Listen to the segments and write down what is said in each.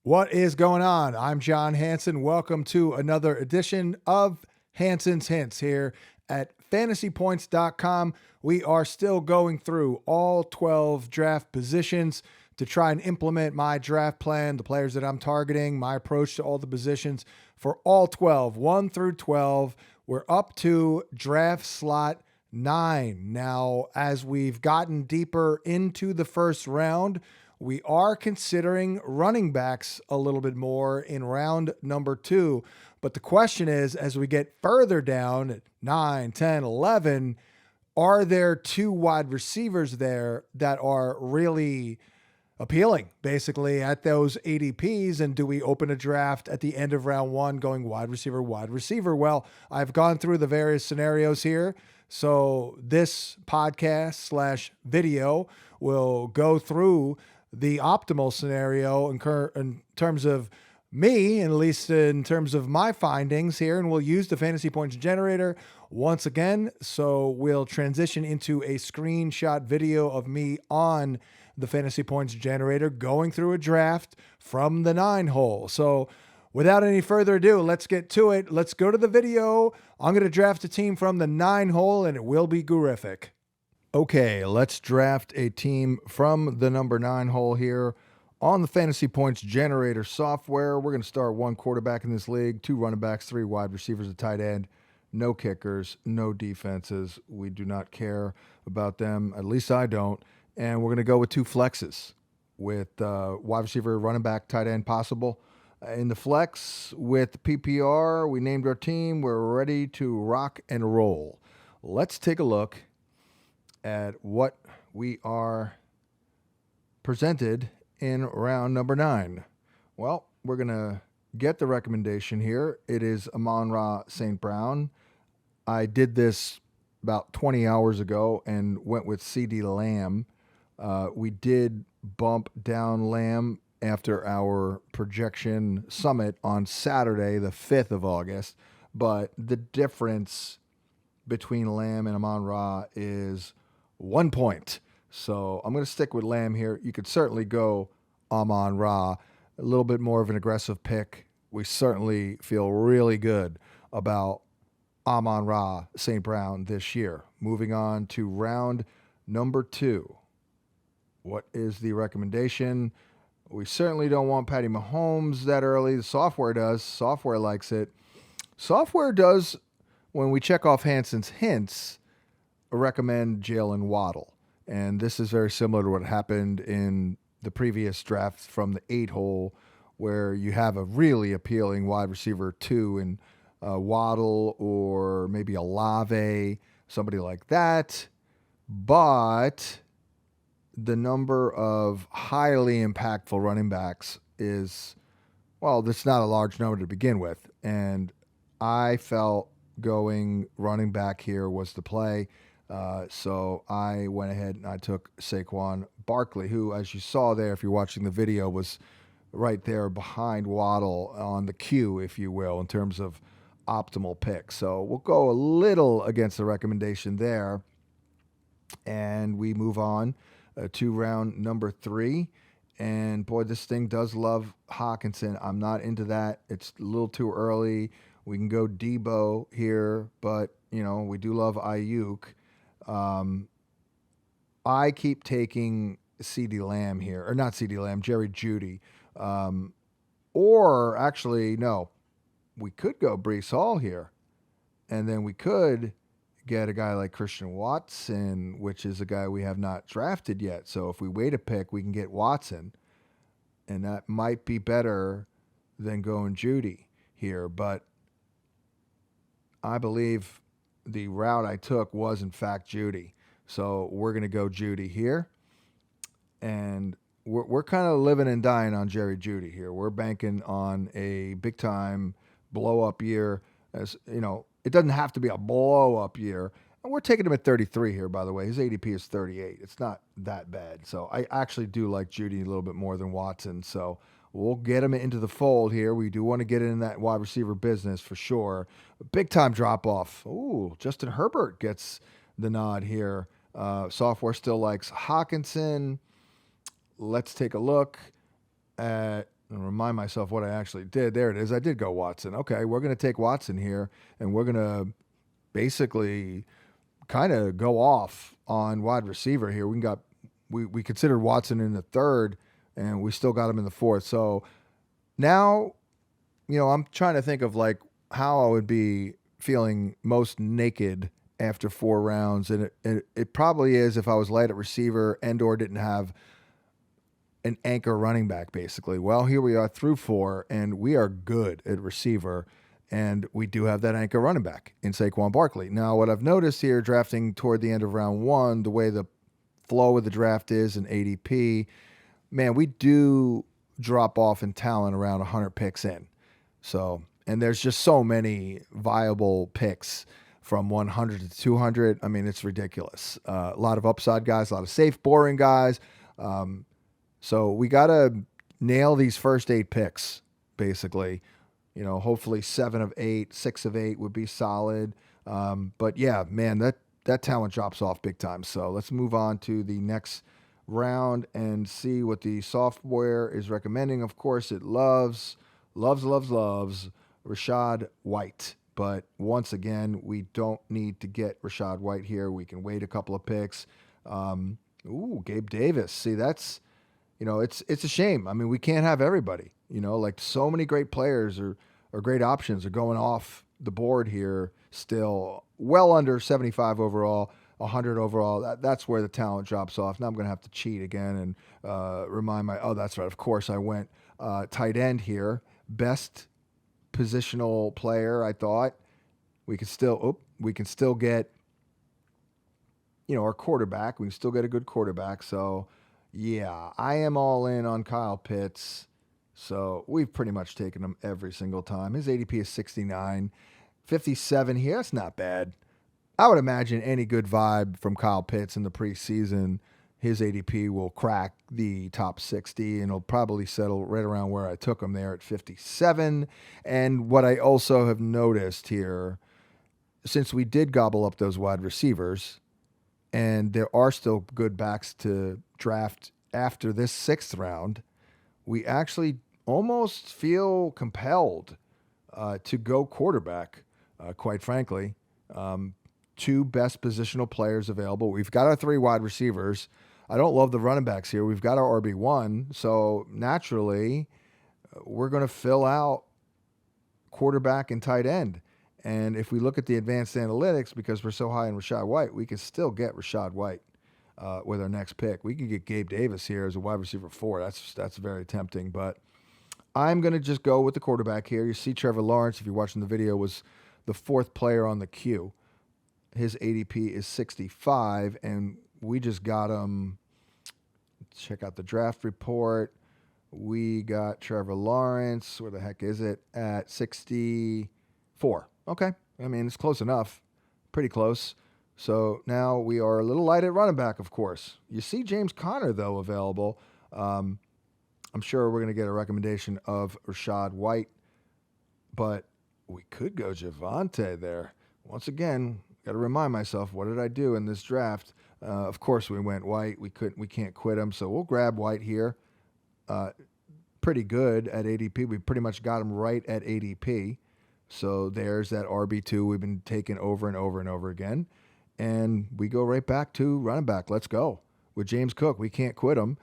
What is going on? I'm John Hansen. Welcome to another edition of Hansen's Hints here at fantasypoints.com. We are still going through all 12 draft positions to try and implement my draft plan, the players that I'm targeting, my approach to all the positions for all 12, 1 through 12. We're up to draft slot 9. Now, as we've gotten deeper into the first round, we are considering running backs a little bit more in round number 2. But the question is, as we get further down at 9, 10, 11, are there 2 wide receivers there that are really appealing, basically, at those ADPs? And do we open a draft at the end of round 1 going wide receiver, wide receiver? Well, I've gone through the various scenarios here. So this podcast / video will go through the optimal scenario in terms of me, at least in terms of my findings here, and we'll use the fantasy points generator once again. So we'll transition into a screenshot video of me on the fantasy points generator going through a draft from the 9 hole. So without any further ado, let's get to it. Let's go to the video. I'm going to draft a team from the 9 hole, and it will be Gurific. Okay, let's draft a team from the number 9 hole here on the Fantasy Points Generator software. We're going to start 1 quarterback in this league, 2 running backs, 3 wide receivers, a tight end, no kickers, no defenses. We do not care about them. At least I don't. And we're going to go with 2 flexes with wide receiver, running back, tight end possible. In the flex with PPR, we named our team. We're ready to rock and roll. Let's take a look at what we are presented in round number 9. Well, we're going to get the recommendation here. It is Amon-Ra St. Brown. I did this about 20 hours ago and went with CD Lamb. We did bump down Lamb after our projection summit on Saturday, the 5th of August. But the difference between Lamb and Amon-Ra is 1 point. So I'm going to stick with Lamb here. You could certainly go Amon-Ra, a little bit more of an aggressive pick. We certainly feel really good about Amon-Ra St. Brown this year. Moving on to round number 2. What is the recommendation? We certainly don't want Patty Mahomes that early. The software does. Software likes it. Software does, when we check off Hansen's hints, recommend Jalen Waddle. And this is very similar to what happened in the previous draft from the 8 hole, where you have a really appealing wide receiver 2 in Waddle or maybe Olave, somebody like that. But the number of highly impactful running backs is, well, that's not a large number to begin with. And I felt going running back here was the play. So I went ahead and I took Saquon Barkley, who, as you saw there, if you're watching the video, was right there behind Waddle on the queue, if you will, in terms of optimal pick. So we'll go a little against the recommendation there. And we move on to round number 3. And boy, this thing does love Hawkinson. I'm not into that. It's a little too early. We can go Debo here, but, you know, we do love Ayuk. I keep taking CD Lamb here, or not CD Lamb, Jerry Jeudy. Or actually, no, we could go Breece Hall here. And then we could get a guy like Christian Watson, which is a guy we have not drafted yet. So if we wait a pick, we can get Watson. And that might be better than going Jeudy here. But I believe the route I took was, in fact, Jeudy. So we're going to go Jeudy here. And we're kind of living and dying on Jerry Jeudy here. We're banking on a big-time blow-up year. As you know, it doesn't have to be a blow-up year. And we're taking him at 33 here, by the way. His ADP is 38. It's not that bad. So I actually do like Jeudy a little bit more than Watson. So we'll get him into the fold here. We do want to get in that wide receiver business for sure. Big time drop off. Ooh, Justin Herbert gets the nod here. Software still likes Hawkinson. Let's take a look at and remind myself what I actually did. There it is. I did go Watson. Okay, we're going to take Watson here, and we're going to basically kind of go off on wide receiver here. We considered Watson in the third, and we still got him in the fourth. So now, I'm trying to think of like how I would be feeling most naked after 4 rounds, and it probably is if I was light at receiver and/or didn't have an anchor running back, basically. Well, here we are through 4, and we are good at receiver, and we do have that anchor running back in Saquon Barkley. Now, what I've noticed here, drafting toward the end of round 1, the way the flow of the draft is in ADP, man, we do drop off in talent around 100 picks in. So, and there's just so many viable picks from 100 to 200. I mean, it's ridiculous. A lot of upside guys, a lot of safe, boring guys. So we got to nail these first 8 picks, basically. Hopefully 7 of 8, 6 of 8 would be solid. But yeah, man, that talent drops off big time. So let's move on to the next round and see what the software is recommending. Of course, it loves Rashad White. But once again, we don't need to get Rashad White here. We can wait a couple of picks. Gabe Davis. See, that's, it's a shame. I mean, we can't have everybody. Like so many great players or great options are going off the board here still, well under 75 overall, 100 overall. That's where the talent drops off. Now I'm going to have to cheat again and remind that's right. Of course, I went tight end here. Best positional player, I thought. We can still get, our quarterback. We can still get a good quarterback. So, yeah, I am all in on Kyle Pitts. So we've pretty much taken him every single time. His ADP is 69. 57 here. That's not bad. I would imagine any good vibe from Kyle Pitts in the preseason, his ADP will crack the top 60, and he'll probably settle right around where I took him there at 57. And what I also have noticed here, since we did gobble up those wide receivers, and there are still good backs to draft after this 6th round, we actually almost feel compelled to go quarterback, quite frankly. 2 best positional players available. We've got our 3 wide receivers. I don't love the running backs here. We've got our RB1, so naturally we're going to fill out quarterback and tight end. And if we look at the advanced analytics, because we're so high in Rashad White, we can still get Rashad White with our next pick. We can get Gabe Davis here as a wide receiver 4. That's very tempting, but I'm going to just go with the quarterback here. You see Trevor Lawrence, if you're watching the video, was the 4th player on the queue. His ADP is 65, and we just got him. Check out the draft report. We got Trevor Lawrence. Where the heck is it? At 64. Okay. I mean, it's close enough. Pretty close. So now we are a little light at running back, of course. You see James Conner, though, available. I'm sure we're going to get a recommendation of Rashad White, but we could go Javonte there. Once again, got to remind myself, what did I do in this draft? Of course, we went White. We can't quit him, so we'll grab White here. Pretty good at ADP. We pretty much got him right at ADP. So there's that RB2 we've been taking over and over and over again. And we go right back to running back. Let's go. With James Cook, we can't quit him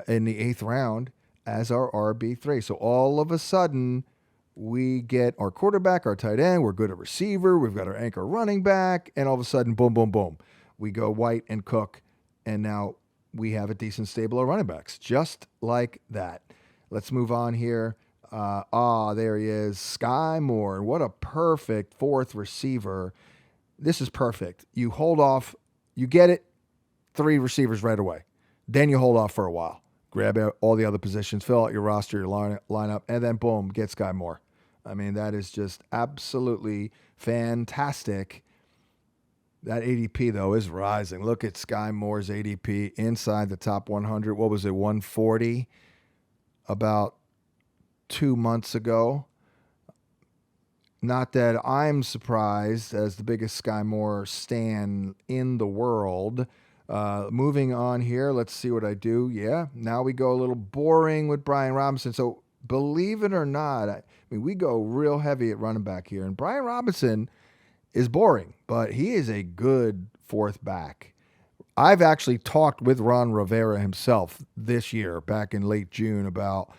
in the 8th round as our RB3. So all of a sudden, we get our quarterback, our tight end. We're good at receiver. We've got our anchor running back. And all of a sudden, boom, boom, boom. We go White and Cook. And now we have a decent stable of running backs. Just like that. Let's move on here. There he is. Sky Moore. What a perfect 4th receiver. This is perfect. You hold off. You get it. 3 receivers right away. Then you hold off for a while. Grab all the other positions. Fill out your roster, your lineup. And then, boom, get Sky Moore. I mean, that is just absolutely fantastic. That ADP, though, is rising. Look at Sky Moore's ADP inside the top 100. What was it, 140? About 2 months ago. Not that I'm surprised as the biggest Sky Moore stan in the world. Moving on here, let's see what I do. Yeah, now we go a little boring with Brian Robinson. So believe it or not, I mean, we go real heavy at running back here. And Brian Robinson is boring, but he is a good fourth back. I've actually talked with Ron Rivera himself this year, back in late June, about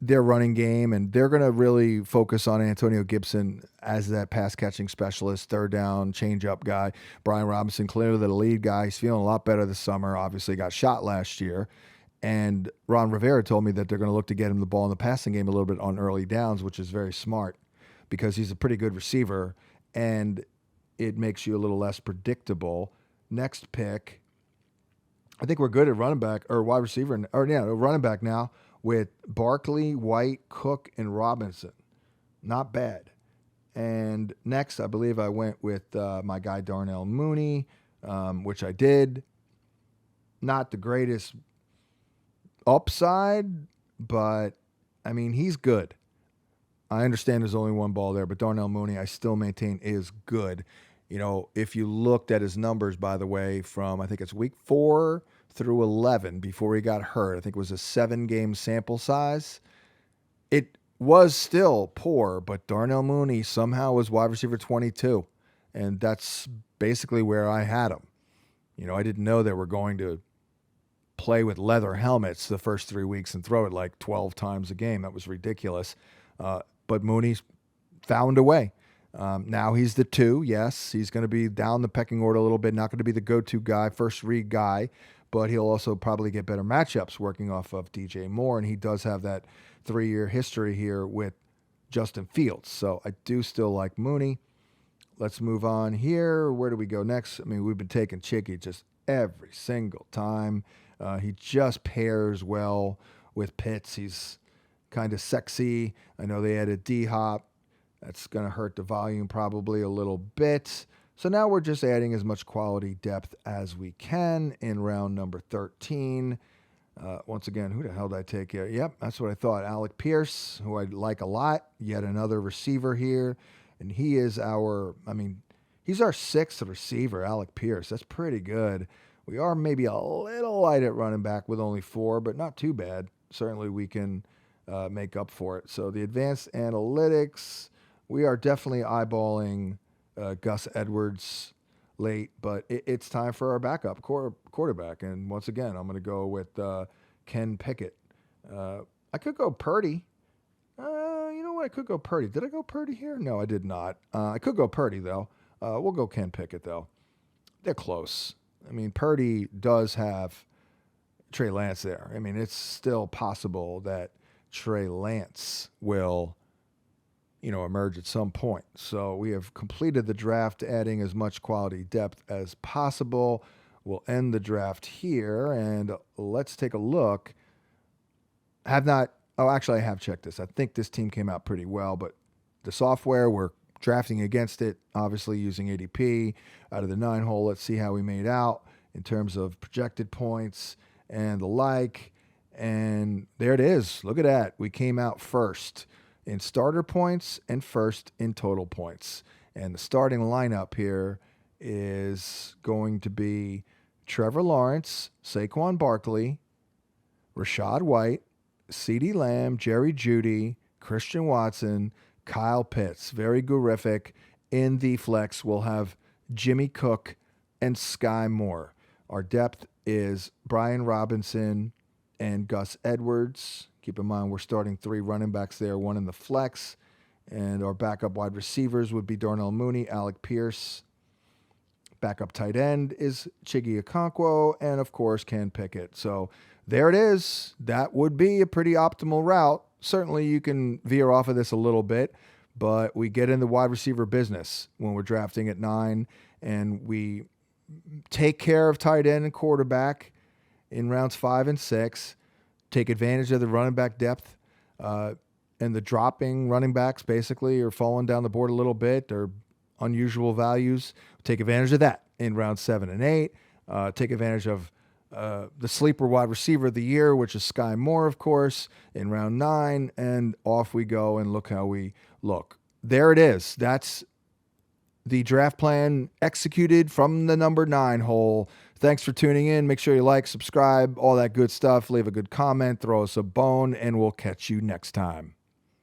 their running game, and they're going to really focus on Antonio Gibson as that pass catching specialist, third down, change up guy. Brian Robinson, clearly the lead guy. He's feeling a lot better this summer. Obviously got shot last year. And Ron Rivera told me that they're going to look to get him the ball in the passing game a little bit on early downs, which is very smart because he's a pretty good receiver and it makes you a little less predictable. Next pick, I think we're good at running back or wide receiver, running back now with Barkley, White, Cook, and Robinson. Not bad. And next, I believe I went with my guy Darnell Mooney, which I did. Not the greatest upside, but, I mean, he's good. I understand there's only one ball there, but Darnell Mooney, I still maintain, is good. You know, if you looked at his numbers, by the way, from I think it's week 4 through 11 before he got hurt, I think it was a 7-game sample size. It was still poor, but Darnell Mooney somehow was wide receiver 22, and that's basically where I had him. You know, I didn't know they were going to play with leather helmets the first 3 weeks and throw it like 12 times a game. That was ridiculous. But Mooney's found a way. Now he's the 2. Yes, he's going to be down the pecking order a little bit, not going to be the go-to guy, first read guy, but he'll also probably get better matchups working off of DJ Moore, and he does have that 3-year history here with Justin Fields. So I do still like Mooney. Let's move on here. Where do we go next? I mean, we've been taking Chiggy just every single time. He just pairs well with Pitts. He's kind of sexy. I know they added D-Hop. That's going to hurt the volume probably a little bit. So now we're just adding as much quality depth as we can in round number 13. Once again, who the hell did I take here? Yep, that's what I thought. Alec Pierce, who I like a lot, yet another receiver here. And he is he's our 6th receiver, Alec Pierce. That's pretty good. We are maybe a little light at running back with only 4, but not too bad. Certainly we can make up for it. So the advanced analytics, we are definitely eyeballing Gus Edwards late, but it's time for our backup quarterback. And once again, I'm going to go with Ken Pickett. I could go Purdy. You know what? I could go Purdy. Did I go Purdy here? No, I did not. I could go Purdy, though. We'll go Ken Pickett, though. They're close. I mean, Purdy does have Trey Lance there. I mean, it's still possible that Trey Lance will emerge at some point. So we have completed the draft, adding as much quality depth as possible. We'll end the draft here, and let's take a look. I have checked this. I think this team came out pretty well, but the software, we're drafting against it, obviously using ADP out of the 9-hole. Let's see how we made out in terms of projected points and the like. And there it is. Look at that. We came out first in starter points and first in total points. And the starting lineup here is going to be Trevor Lawrence, Saquon Barkley, Rashad White, CeeDee Lamb, Jerry Jeudy, Christian Watson, Kyle Pitts. Very gurific. In the flex, we'll have Jimmy Cook and Sky Moore. Our depth is Brian Robinson and Gus Edwards. Keep in mind, we're starting 3 running backs there, 1 in the flex. And our backup wide receivers would be Darnell Mooney, Alec Pierce. Backup tight end is Chiggy Okonkwo, and, of course, Ken Pickett. So there it is. That would be a pretty optimal route. Certainly you can veer off of this a little bit, but we get in the wide receiver business when we're drafting at 9, and we take care of tight end and quarterback in rounds 5 and 6. Take advantage of the running back depth and the dropping running backs basically are falling down the board a little bit or unusual values. Take advantage of that in round 7 and 8. Take advantage of the sleeper wide receiver of the year, which is Sky Moore, of course, in round 9, and off we go, and look how we look. There it is. That's the draft plan executed from the number 9 hole. Thanks for tuning in. Make sure you like, subscribe, all that good stuff. Leave a good comment, throw us a bone, and we'll catch you next time.